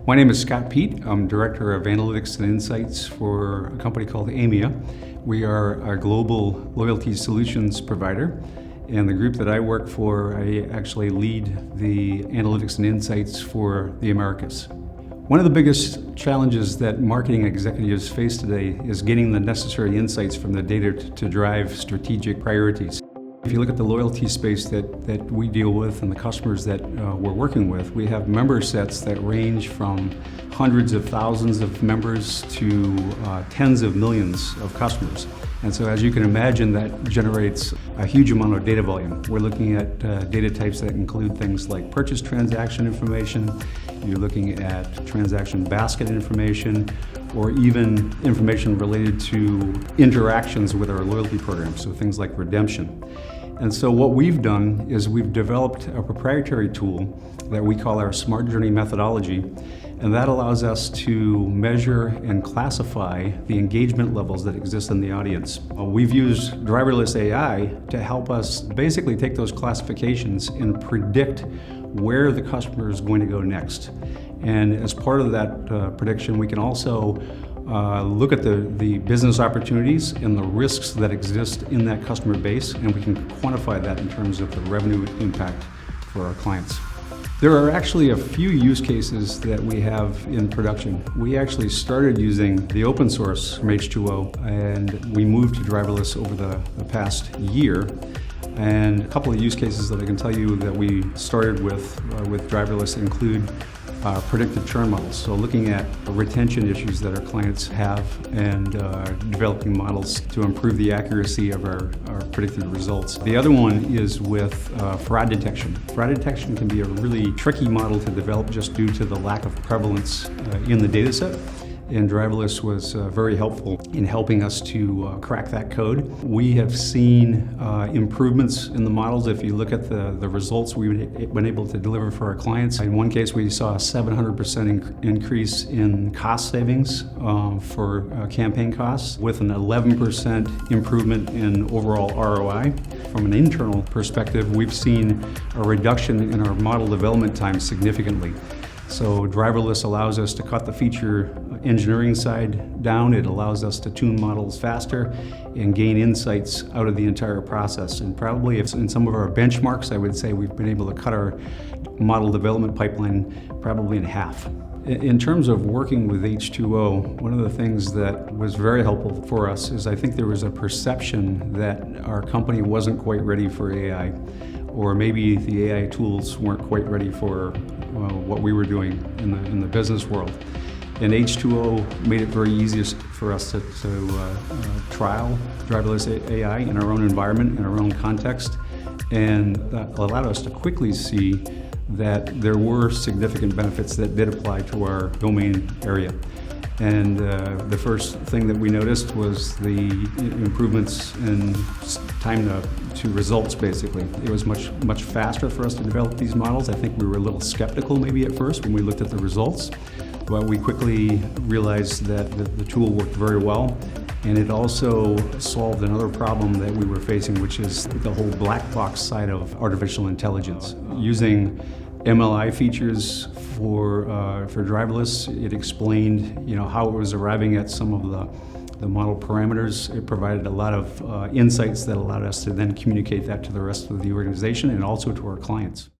My name is Scott Pete. I'm Director of Analytics and Insights for a company called AIMIA. We are a global loyalty solutions provider, and the group that I work for, I actually lead the analytics and insights for the Americas. One of the biggest challenges that marketing executives face today is getting the necessary insights from the data to drive strategic priorities. If you look at the loyalty space that we deal with and the customers that we're working with, we have member sets that range from hundreds of thousands of members to tens of millions of customers. And so as you can imagine, that generates a huge amount of data volume. We're looking at data types that include things like purchase transaction information, you're looking at transaction basket information, or even information related to interactions with our loyalty program, so things like redemption. And so what we've done is we've developed a proprietary tool that we call our Smart Journey methodology, and that allows us to measure and classify the engagement levels that exist in the audience. We've used driverless AI to help us basically take those classifications and predict where the customer is going to go next. And as part of that prediction, we can also look at the business opportunities and the risks that exist in that customer base, and we can quantify that in terms of the revenue impact for our clients. There are actually a few use cases that we have in production. We actually started using the open source from H2O, and we moved to driverless over the past year. And a couple of use cases that I can tell you that we started with driverless include predictive churn models, so looking at retention issues that our clients have and developing models to improve the accuracy of our predicted results. The other one is with fraud detection. Fraud detection can be a really tricky model to develop just due to the lack of prevalence in the data set. And driverless was very helpful in helping us to crack that code. We have seen improvements in the models. If you look at the results we've been able to deliver for our clients, in one case we saw a 700% increase in cost savings for campaign costs, with an 11% improvement in overall ROI. From an internal perspective, we've seen a reduction in our model development time significantly. So driverless allows us to cut the feature engineering side down. It allows us to tune models faster and gain insights out of the entire process. And probably in some of our benchmarks, I would say we've been able to cut our model development pipeline probably in half. In terms of working with H2O, one of the things that was very helpful for us is I think there was a perception that our company wasn't quite ready for AI, or maybe the AI tools weren't quite ready for what we were doing in the business world. And H2O made it very easy for us to trial driverless AI in our own environment, in our own context, and that allowed us to quickly see that there were significant benefits that did apply to our domain area. And the first thing that we noticed was the improvements in time to results, basically. It was much faster for us to develop these models. I think we were a little skeptical maybe at first when we looked at the results, but we quickly realized that the tool worked very well. And it also solved another problem that we were facing, which is the whole black box side of artificial intelligence. Using MLI features for driverless, it explained how it was arriving at some of the model parameters. It provided a lot of insights that allowed us to then communicate that to the rest of the organization and also to our clients.